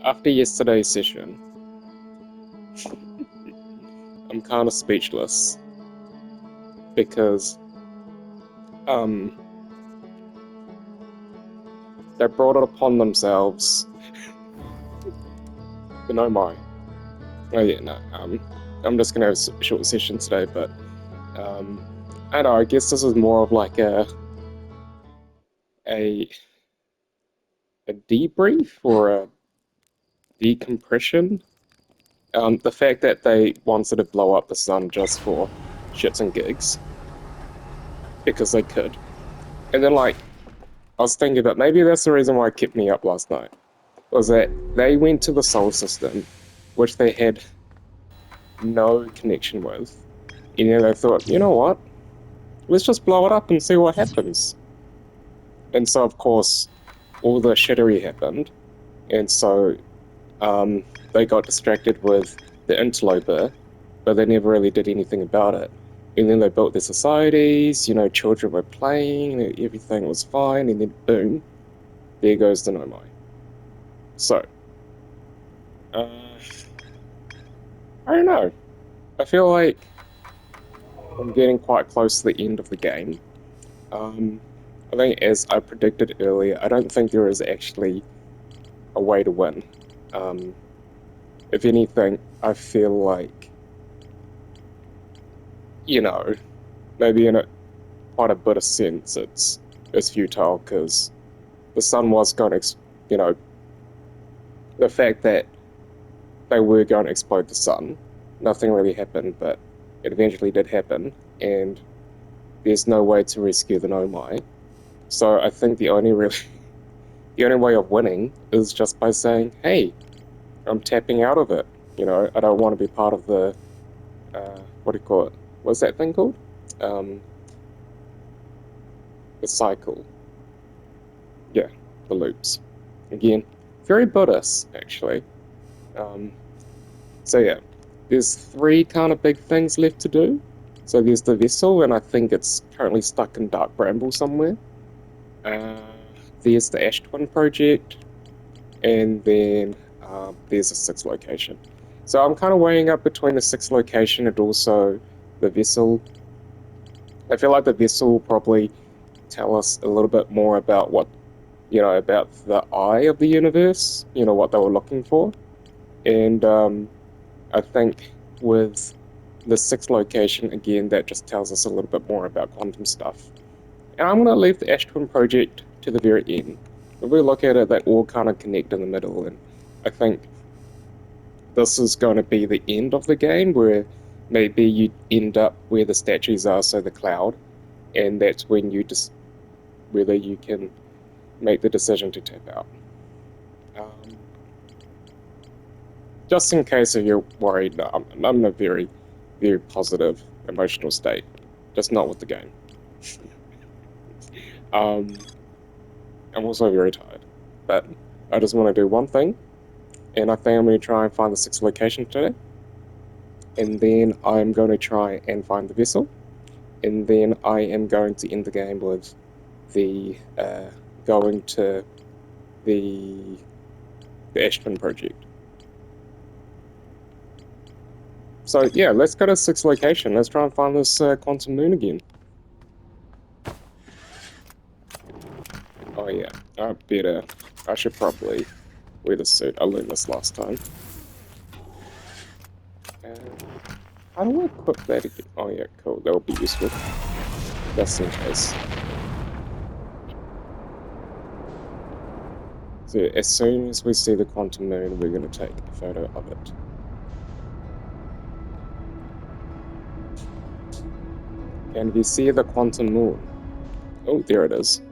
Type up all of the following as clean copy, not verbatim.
After yesterday's session, I'm kind of speechless because they brought it upon themselves. The Nomai. Oh yeah, no. I'm just gonna have a short session today, but I don't know. I guess this is more of like a a debrief or a decompression. The fact that they wanted to blow up the sun just for shits and gigs because they could, and then like I was thinking that maybe that's the reason why it kept me up last night. Was that they went to the solar system, which they had no connection with, and then they thought, you know what, let's just blow it up and see what happens. And so, of course, all the shittery happened, and so they got distracted with the interloper, but they never really did anything about it. And then they built their societies, children were playing, everything was fine, and then boom, there goes the Nomai. So, uh, I don't know. I feel like I'm getting quite close to the end of the game. I think, as I predicted earlier, I don't think there is actually a way to win. If anything, I feel like, maybe in quite a bit of sense, it's futile because the sun was going to, you know, the fact that they were going to explode the sun, nothing really happened, but it eventually did happen, and there's no way to rescue the Nomai. So I think the only way of winning is just by saying, "Hey, I'm tapping out of it. I don't want to be part of the what do you call it? What's that thing called? Um, the cycle. Yeah, the loops. Again, very Buddhist actually. Um, so yeah, there's three kind of big things left to do. So there's the vessel, and I think it's currently stuck in Dark Bramble somewhere. Uh, there's the Ash Twin project, and then there's a sixth location. So I'm kind of weighing up between the sixth location and also the vessel. I feel like the vessel will probably tell us a little bit more about about the eye of the universe, what they were looking for. And I think with the sixth location, again, that just tells us a little bit more about quantum stuff. And I'm going to leave the Ash Twin project to the very end. If we look at it, they all kind of connect in the middle, and I think this is going to be the end of the game where maybe you end up where the statues are, so the cloud, and that's when you just whether you can make the decision to tap out. Um, just in case if you're worried, no, I'm in a very, very positive emotional state, just not with the game. I'm also very tired, but I just want to do one thing, and I think I'm going to try and find the sixth location today, and then I'm going to try and find the vessel, and then I am going to end the game with the going to the Ash Twin project. So yeah, let's go to sixth location. Let's try and find this quantum moon again. Oh yeah, I should probably wear the suit. I learned this last time. How do I equip that again? Oh yeah, cool. That will be useful. Just in case. So as soon as we see the quantum moon, we're going to take a photo of it. Can we see the quantum moon? Oh, there it is.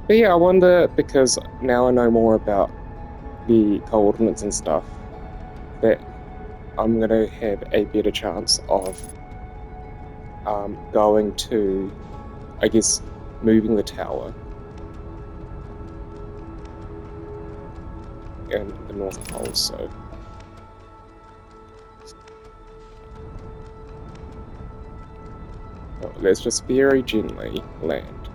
But yeah, I wonder, because now I know more about the coordinates and stuff, that I'm going to have a better chance of going to, I guess, moving the tower. and the North Pole, so... Oh, let's just very gently land.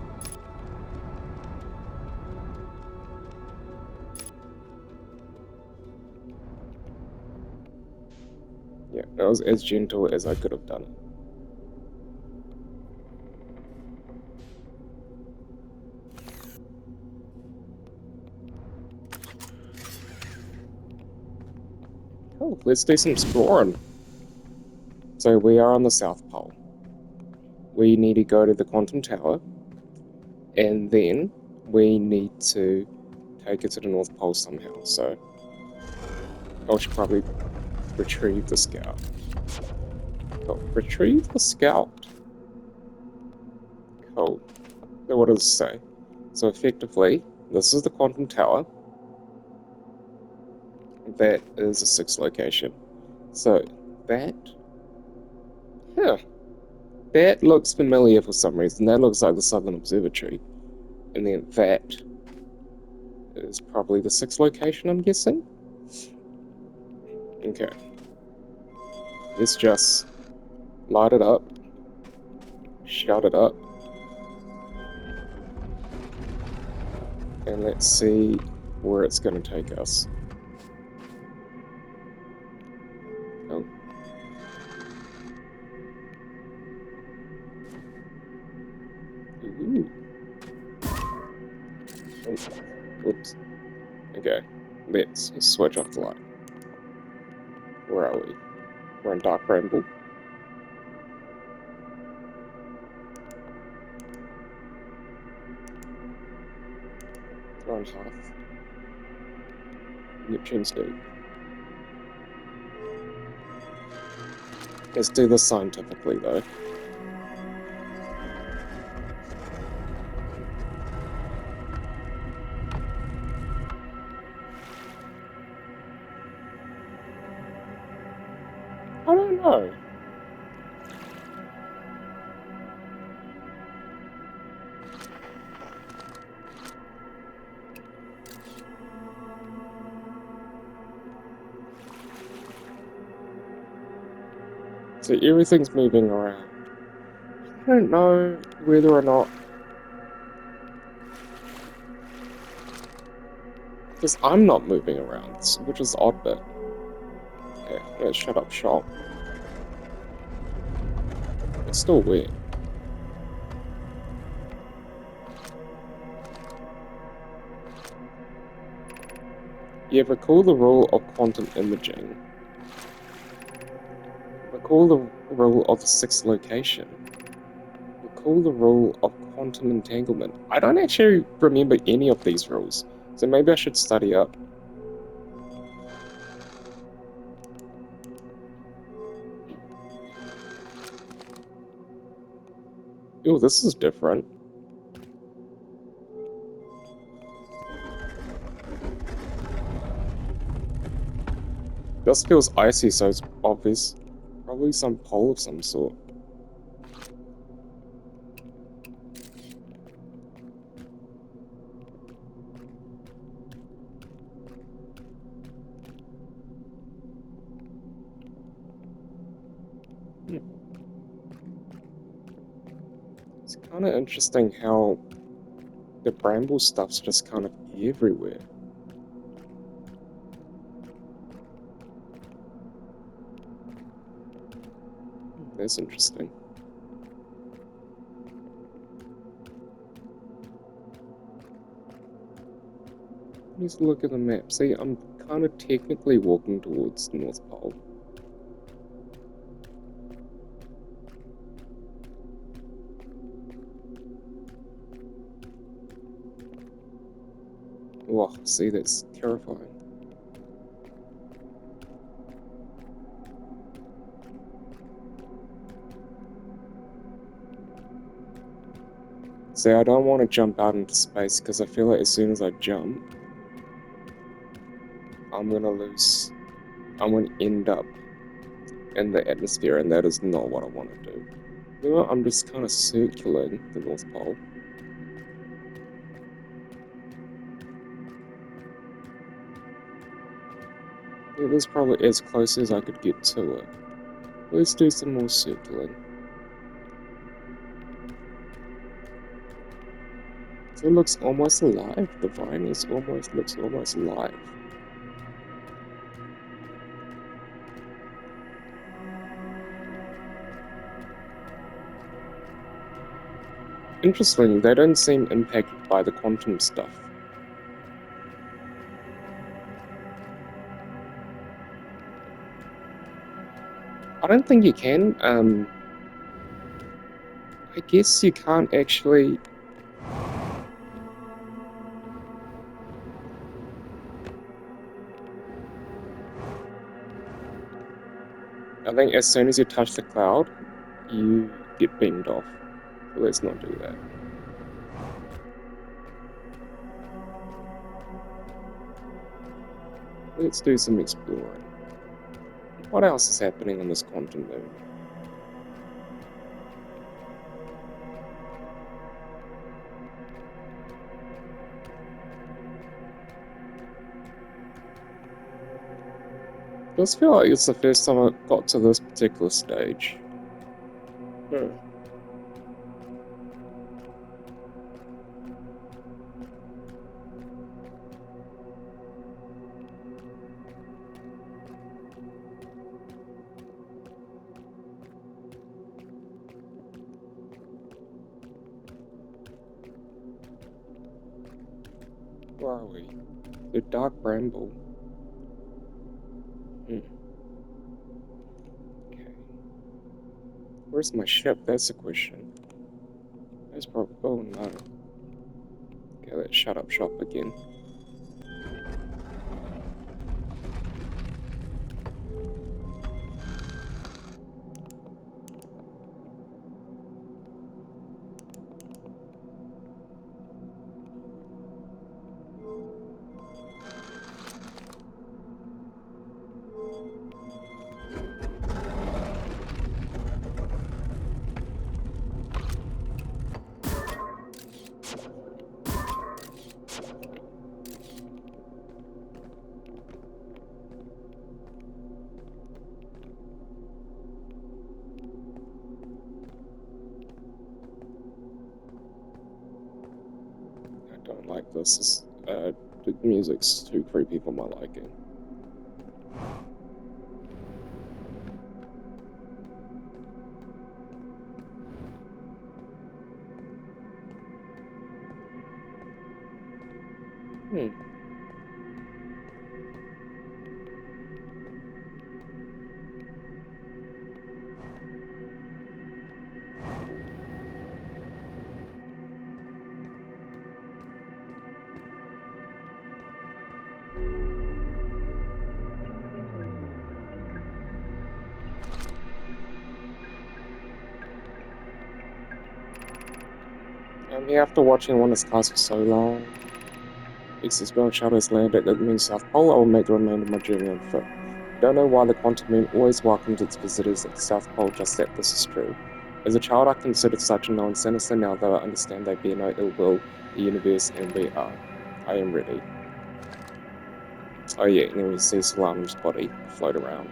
Yeah, that was as gentle as I could have done it. Oh, let's do some exploring. So we are on the South Pole. We need to go to the Quantum Tower, and then we need to take it to the North Pole somehow, so I should probably retrieve the scout. Oh, retrieve the scout. Cool. So what does it say? So effectively, this is the Quantum Tower. That is a 6th location. So that... Huh. That looks familiar for some reason. That looks like the Southern Observatory. And then that is probably the 6th location, I'm guessing? Okay. Let's just light it up. Shut it up. And let's see where it's going to take us. Oh. Ooh. Oh. Oops. Okay. Let's switch off the light. Where are we? We're in Dark Bramble. We're on Hearth. Neptune's Deep. Let's do this scientifically, though. I don't know. So everything's moving around. I don't know whether or not... Because I'm not moving around, which is the odd bit. Okay, let's shut up shop. It's still weird. Yeah, recall the rule of quantum imaging. Recall the rule of the 6th location. Recall the rule of quantum entanglement. I don't actually remember any of these rules, so maybe I should study up. Ooh, this is different. This feels icy, so it's obvious. Probably some pole of some sort. It's kind of interesting how the bramble stuff's just kind of everywhere. That's interesting. Let's look at the map. See, I'm kind of technically walking towards the North Pole. Oh, see, that's terrifying. See, I don't want to jump out into space because I feel like as soon as I jump, I'm gonna end up in the atmosphere, and that is not what I want to do. You know what? I'm just kind of circling the North Pole. was probably as close as I could get to it. Let's do some more circling. So it looks almost alive. The vine looks almost alive. Interesting, they don't seem impacted by the quantum stuff. I don't think you can. I guess you can't actually. I think as soon as you touch the cloud, you get beamed off. So let's not do that. Let's do some exploring. What else is happening on this quantum moon? It does feel like it's the first time I got to this particular stage. Where are we? The Dark Bramble. Okay. Where's my ship? That's the question. That's probably. Oh no. Okay, let's shut up shop again. I don't like this. The music's too creepy for my liking. After watching one of this class for so long, if the spell shadows land at the moon's south pole, I will make the remainder of my journey on foot. Don't know why the quantum moon always welcomes its visitors at the south pole, just that this is true. As a child, I considered such a known sinister. Now that I understand they bear no ill will, the universe, and we are. I am ready. Oh yeah, and then we see Salam's body float around.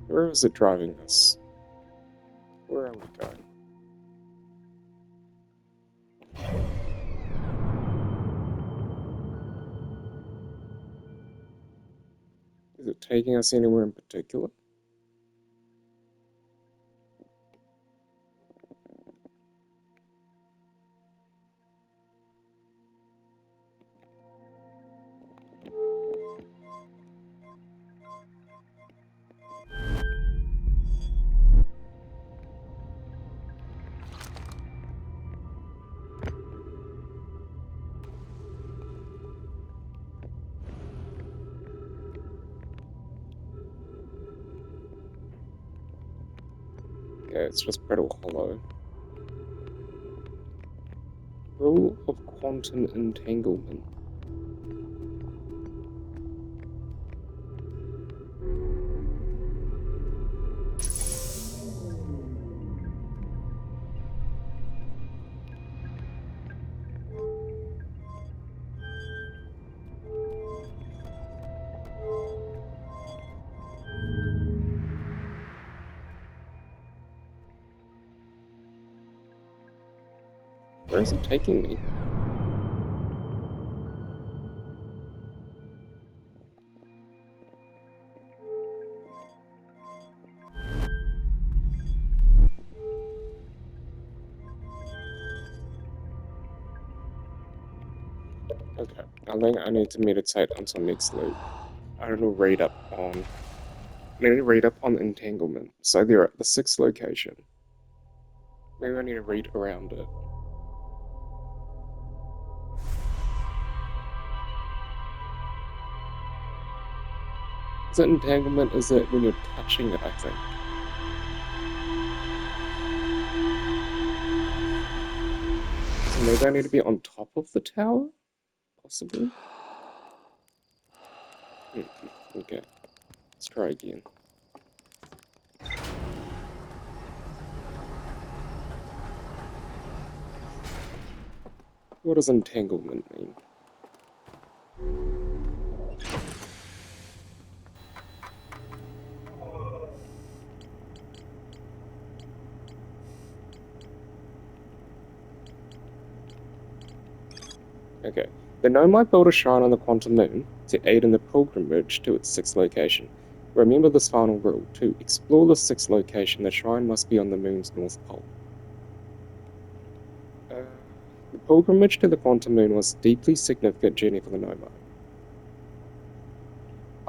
Where is it driving us? Where are we going? Is it taking us anywhere in particular? Okay, it's just Brittle Hollow. Rule of quantum entanglement. Where is it taking me? Okay, I think I need to meditate until next loop. I need to read up on. I need to read up on entanglement. So they're at the 6th location. Maybe I need to read around it. Is it entanglement? Is it when you're touching it, I think? So maybe I need to be on top of the tower? Possibly? Okay. Let's try again. What does entanglement mean? Okay. The Nomai built a shrine on the Quantum Moon to aid in the pilgrimage to its 6th location. Remember this final rule. To explore the 6th location, the shrine must be on the Moon's north pole. The pilgrimage to the Quantum Moon was a deeply significant journey for the Nomai.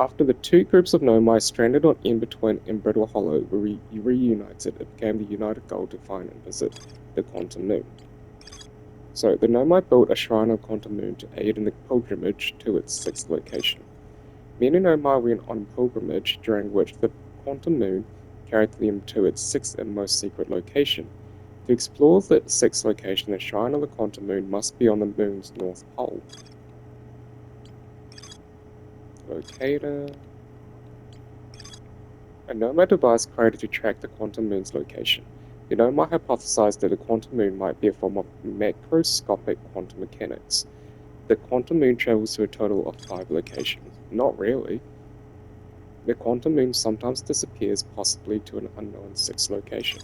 After the two groups of Nomai stranded on Ember Twin and Brittle Hollow were reunited, it became the united goal to find and visit the Quantum Moon. So, the Nomai built a shrine on Quantum Moon to aid in the pilgrimage to its 6th location. Many Nomai went on pilgrimage, during which the Quantum Moon carried them to its 6th and most secret location. To explore the 6th location, the shrine of the Quantum Moon must be on the Moon's north pole. Locator. A Nomai device created to track the Quantum Moon's location. The Nomai hypothesized that the Quantum Moon might be a form of macroscopic quantum mechanics. The Quantum Moon travels to a total of 5 locations. Not really. The Quantum Moon sometimes disappears, possibly to an unknown 6th location.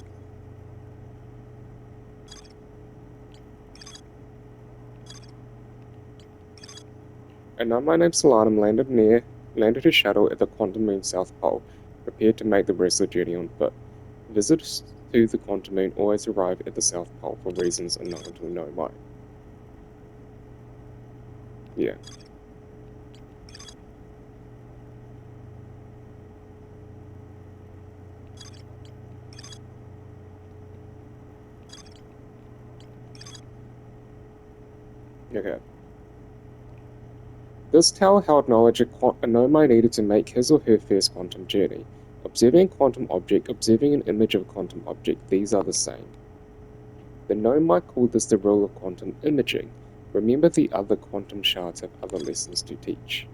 A Nomai named Solanum landed his shuttle at the Quantum Moon's south pole, prepared to make the rest of the journey on foot. Visitors to the Quantum Moon always arrive at the south pole for reasons unknown to the Nomai. Yeah. Okay. This tower held knowledge a Nomai needed to make his or her first quantum journey. Observing a quantum object, observing an image of a quantum object, these are the same. The Nomai called this the rule of quantum imaging. Remember, the other quantum shards have other lessons to teach.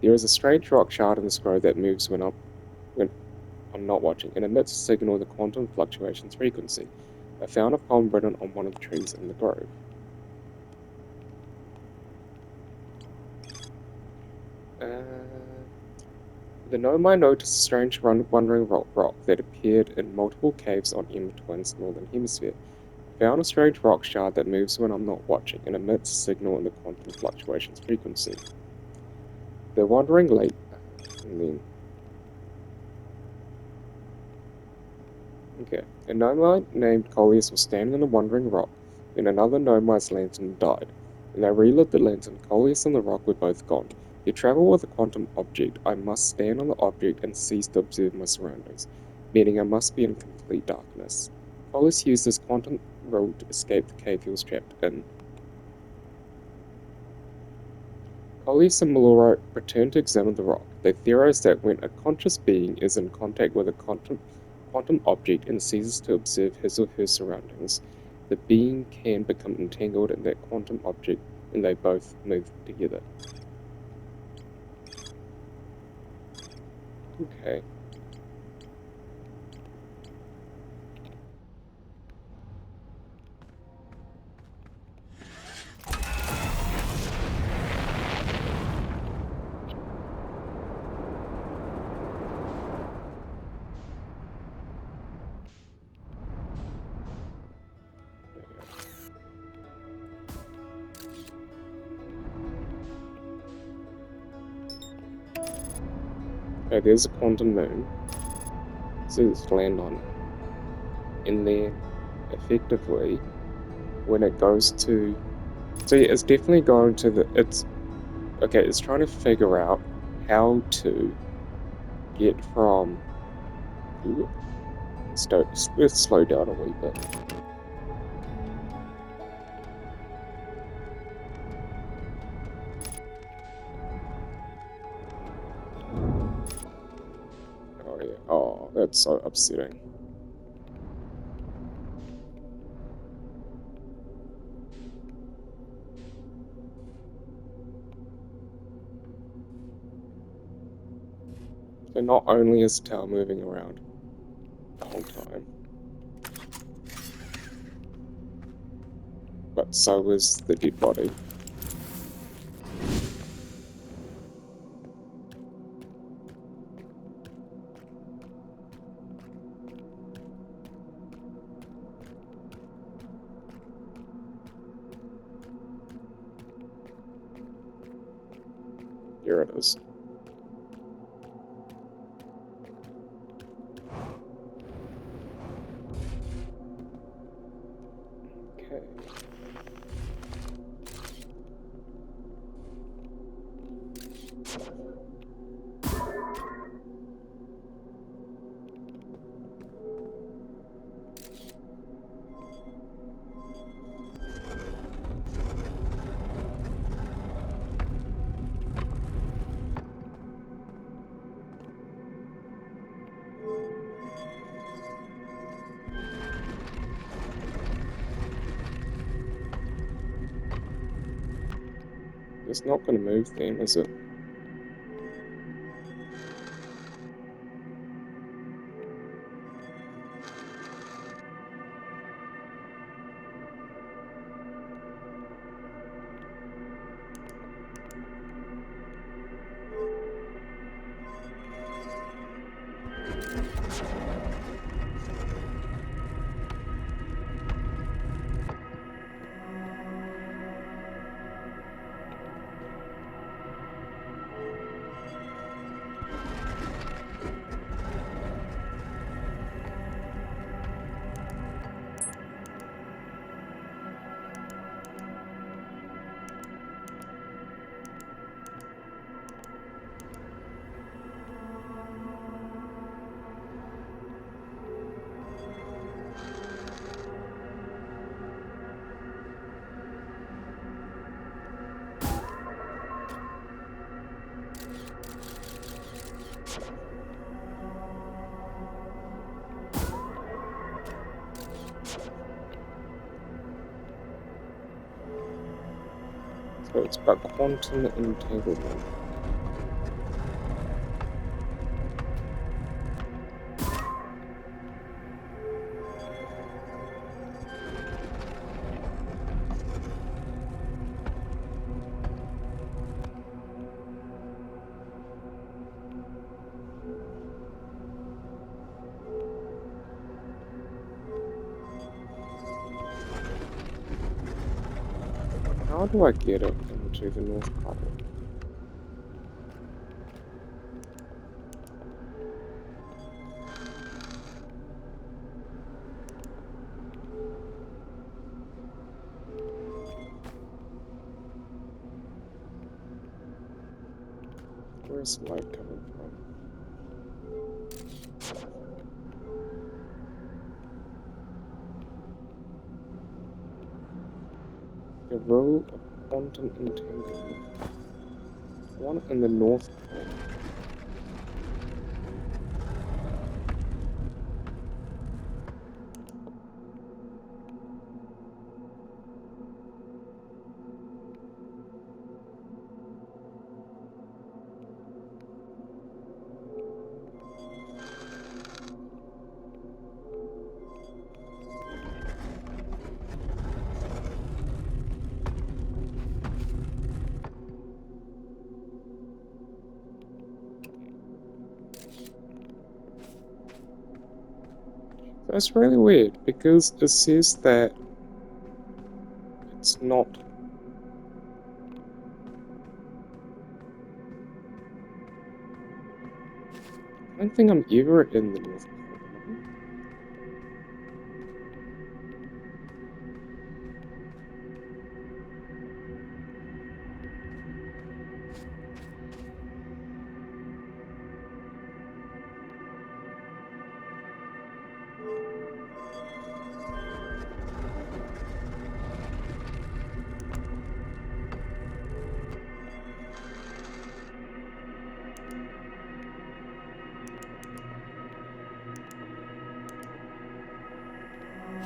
There is a strange rock shard in the scroll that moves when I'm not watching and emits a signal of the quantum fluctuations frequency. I found a poem written on one of the trees in the grove. The Nomai noticed a strange wandering rock that appeared in multiple caves on Ember Twin's northern hemisphere. Found a strange rock shard that moves when I'm not watching and emits a signal in the quantum fluctuations frequency. The wandering lake, and then... Okay. A Nomai named Coleus was standing on a wandering rock when another Nomai's lantern died. When they relit the lantern, Coleus and the rock were both gone. To travel with a quantum object, I must stand on the object and cease to observe my surroundings, meaning I must be in complete darkness. Coleus used this quantum rule to escape the cave he was trapped in. Coleus and Melora returned to examine the rock. They theorized that when a conscious being is in contact with a quantum quantum object and ceases to observe his or her surroundings, the being can become entangled in that quantum object and they both move together. Okay. Okay, there's a quantum moon. So let's land on it. And then, effectively, when it goes to... So yeah, it's definitely going to the... Okay, it's trying to figure out how to get from... Ooh, let's slow down a wee bit. Oh yeah, oh, that's so upsetting. So not only is the tower moving around the whole time, but so is the dead body. Here it is. Okay. It's not going to move then, is it? So it's about quantum entanglement. How do I get it into the North Pole? Where's light coming from? The role of quantum entanglement. One in the North Pole. That's really weird because it says that it's not. I don't think I'm ever in the North Pole. Am I?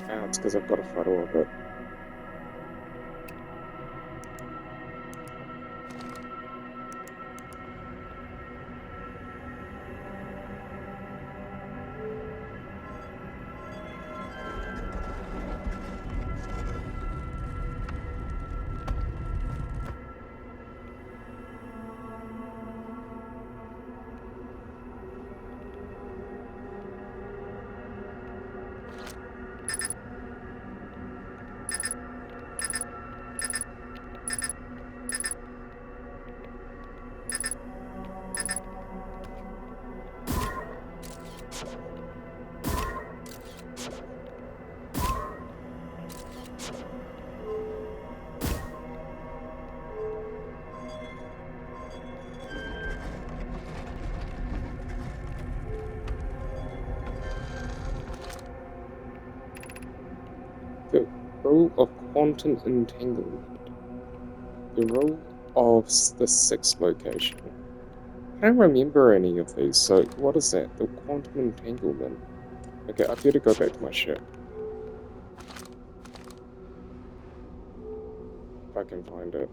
Ah, it's because I've got a photo of it. The rule of quantum entanglement. The rule of the sixth location. I don't remember any of these, so what is that? The quantum entanglement. Okay, I better go back to my ship. If I can find it.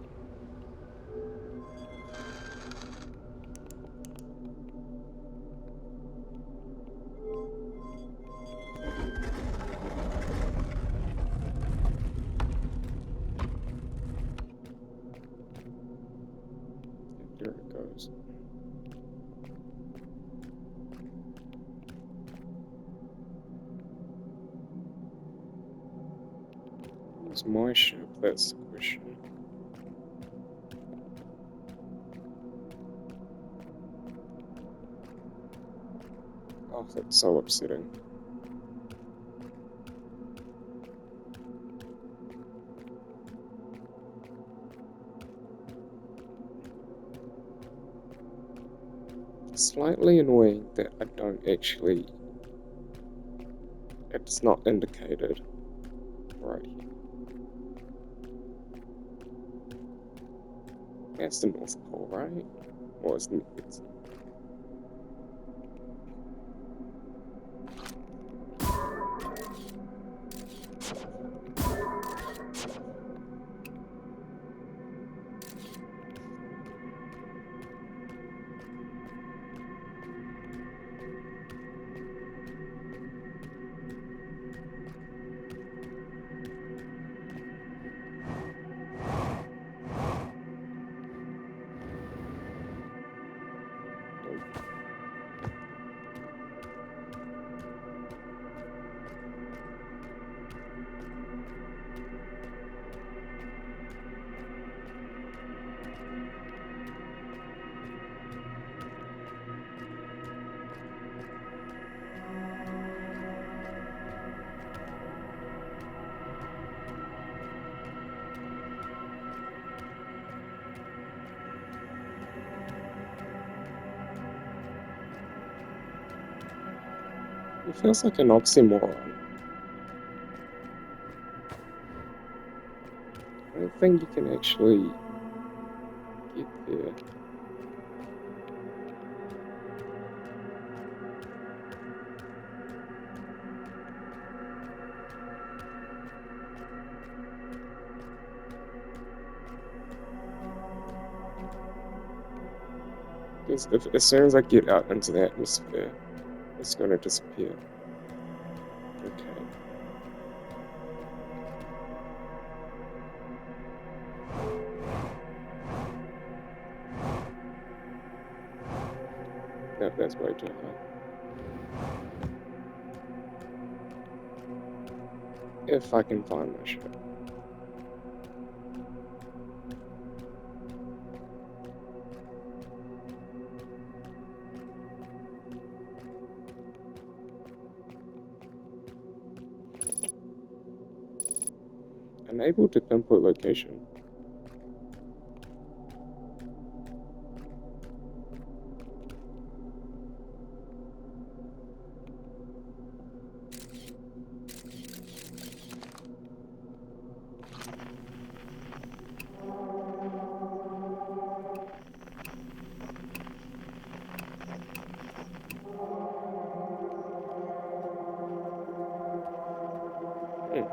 There it goes. It's my ship, that's the question. Oh, that's so upsetting. Slightly annoying that I don't actually. It's not indicated right here. That's the North Pole, right? Or it's It feels like an oxymoron. I don't think you can actually get there. Because as soon as I get out into the atmosphere, it's going to disappear. Okay. No, that's way too high. If I can find my ship. Unable to pinpoint location. Hmm.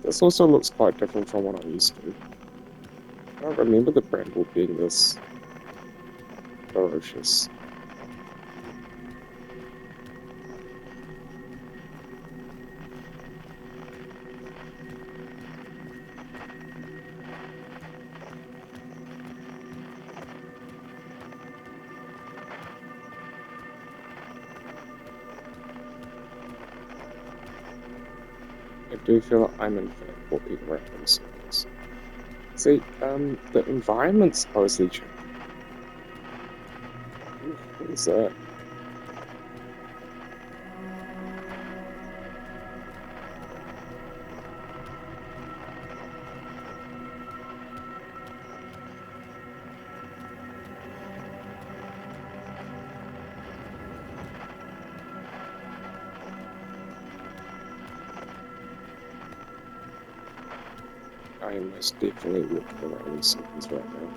This also looks quite different from what I'm used to. I don't remember the Bramble being this ferocious. I do feel like I'm in fact walking around in circles. See, the environment supposedly changed. What is that? I am most definitely walking around in circles right now.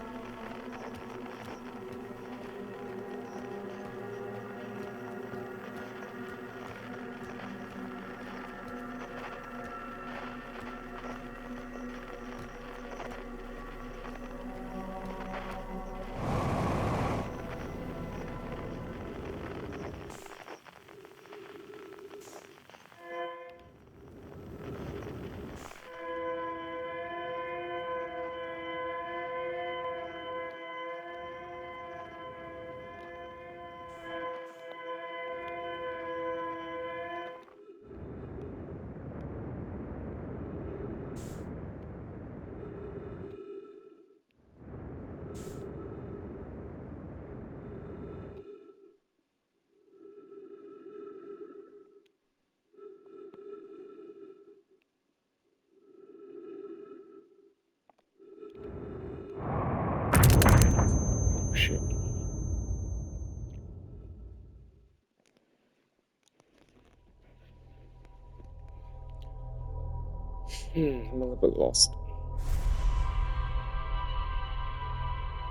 Oh shit. I'm a little bit lost.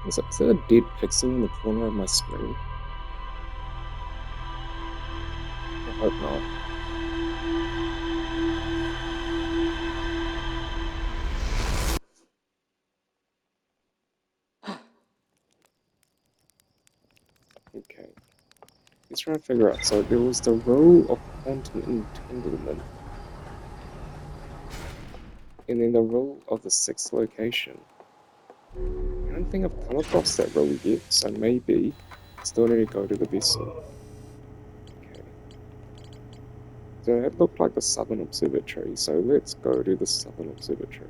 Is that a dead pixel in the corner of my screen? I hope not. Okay. Let's try to figure out. So there was the rule of quantum entanglement, and then the rule of the sixth location. I don't think I've come across that rule yet, so maybe I still need to go to the vessel. Okay. So it looked like the Southern Observatory, so let's go to the Southern Observatory.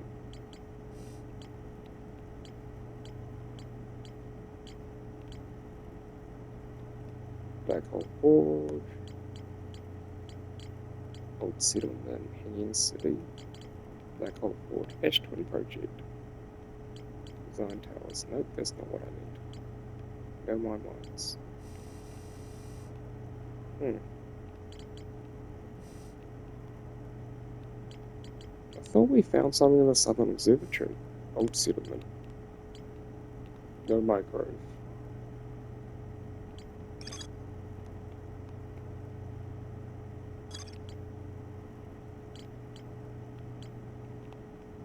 Black Hole Forge, Old Settlement, Hanging City, Black Hole Forge, Ash 20 Project, Design Towers. Nope, that's not what I need. No my mines. I thought we found something in the Southern Observatory. Old settlement. No microwave.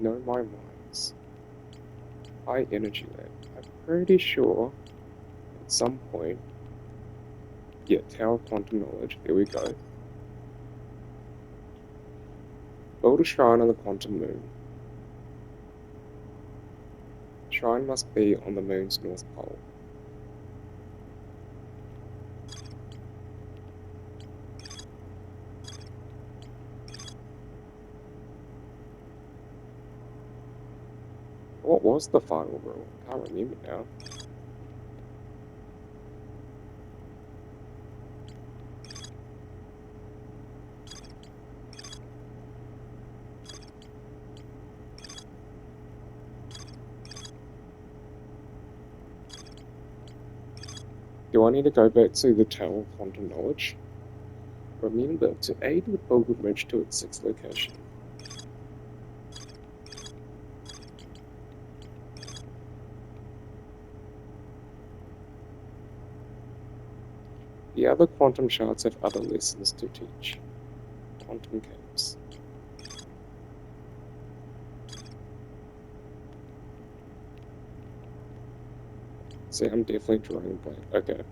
No mine mines. High energy lab. I'm pretty sure at some point. Yeah, Tower of Quantum Knowledge. There we go. Build a shrine on the quantum moon. Shrine must be on the moon's north pole. What was the final rule? I can't remember now. Do I need to go back to the Tower of Quantum Knowledge? Remember to aid the pilgrimage to its sixth location. The other quantum shards have other lessons to teach. Quantum caves. See, I'm definitely drawing a blank. Okay.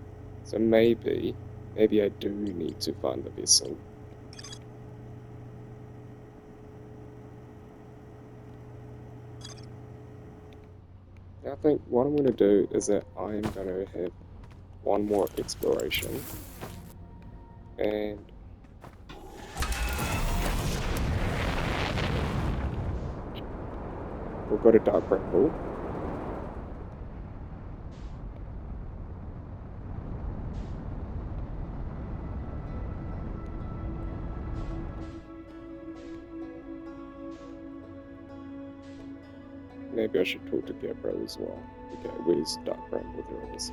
So maybe I do need to find the vessel. I think what I'm going to do is that I'm going to have one more exploration. And we'll go to Dark Bramble. Maybe I should talk to Gabriel as well. Okay, where's Dark Bramble? There it is.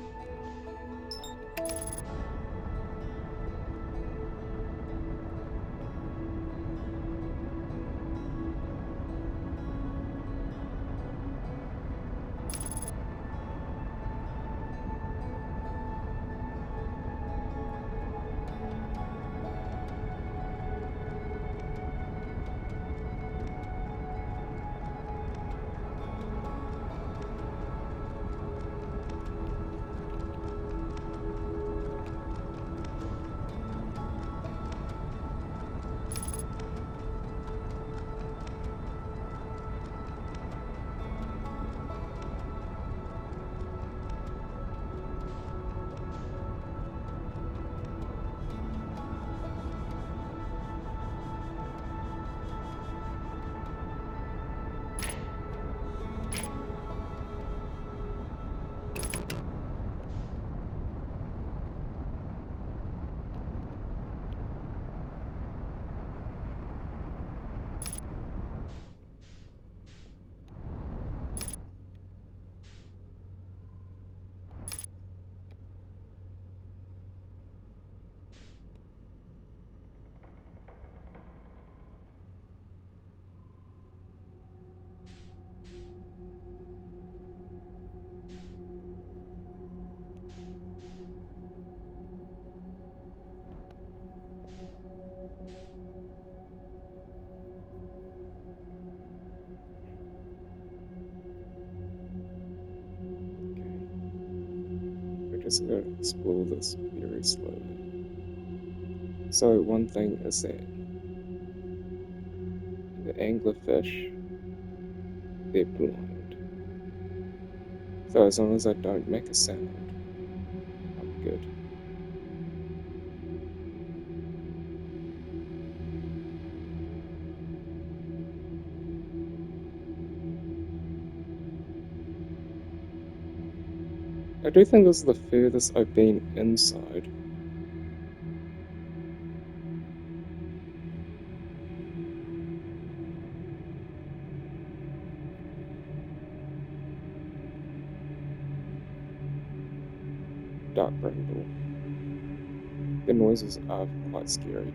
We're just going to explore this very slowly. So one thing is that the anglerfish, they're blind. So as long as I don't make a sound, I'm good. I do think this is the furthest I've been inside. Dark Bramble. The noises are quite scary.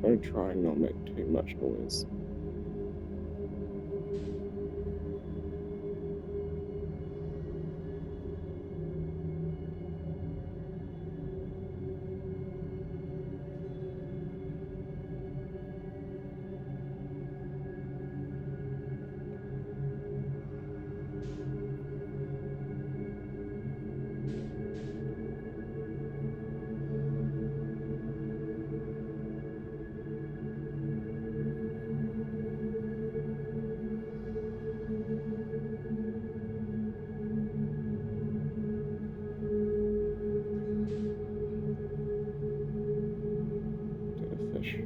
Don't try and not make too much noise. Did a fish.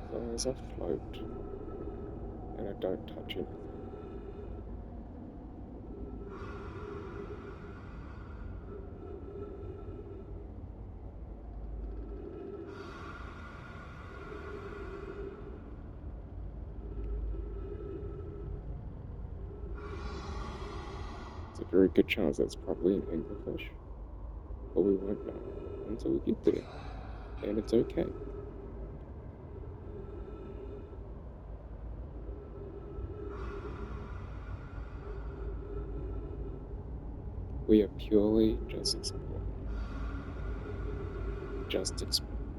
As long as I float and I don't touch it. It's a very good chance that's probably an anglerfish, but we won't know until we get there, and it's okay. We are purely just exploring. Just exploring.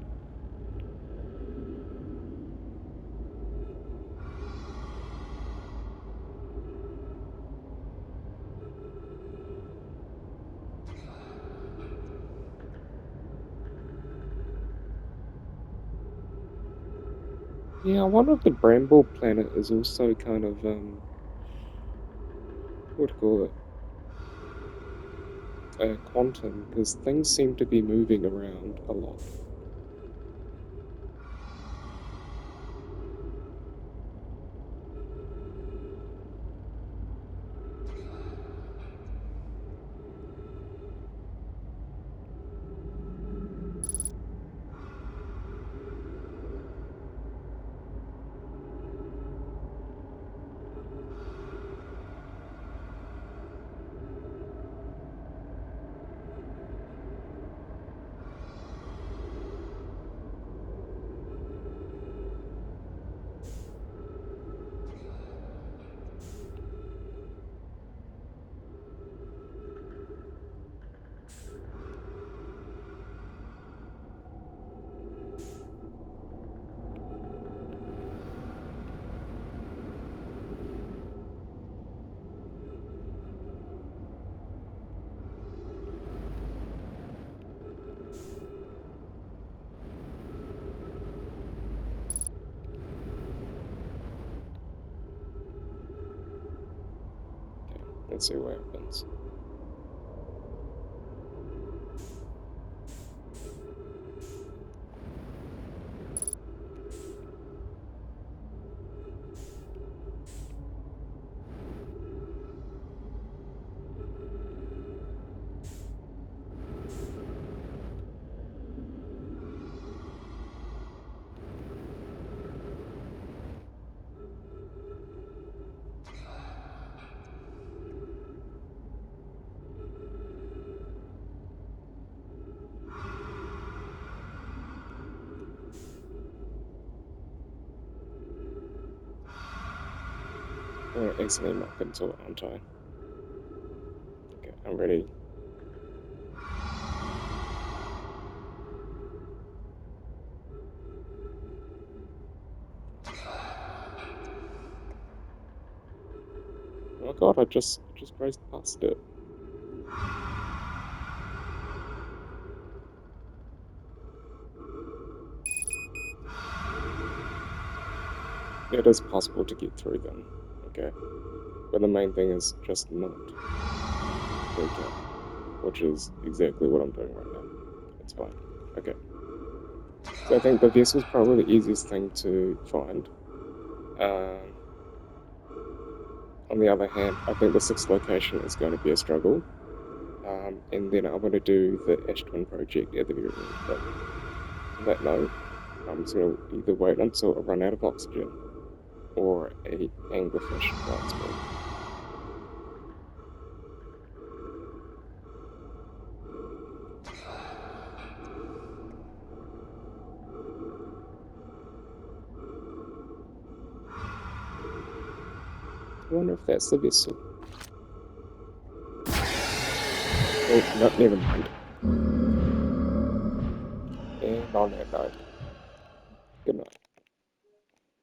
Yeah, I wonder if the Bramble planet is also kind of, what do you call it? Quantum, because things seem to be moving around a lot. Okay, let's see what happens. I'm gonna accidentally knock into it, aren't I? Okay, I'm ready. Oh god, I just raced past it. It is possible to get through them, okay? But the main thing is just not freak out, which is exactly what I'm doing right now. It's fine. Okay. So I think the vessel's probably the easiest thing to find. Um, on the other hand, I think the sixth location is going to be a struggle. And then I'm going to do the Ash Twin project at the very end. But on that note, I'm just going to either wait until I run out of oxygen or a anglerfish bites me. I wonder if that's the vessel. Oh, no, never mind. And on that note,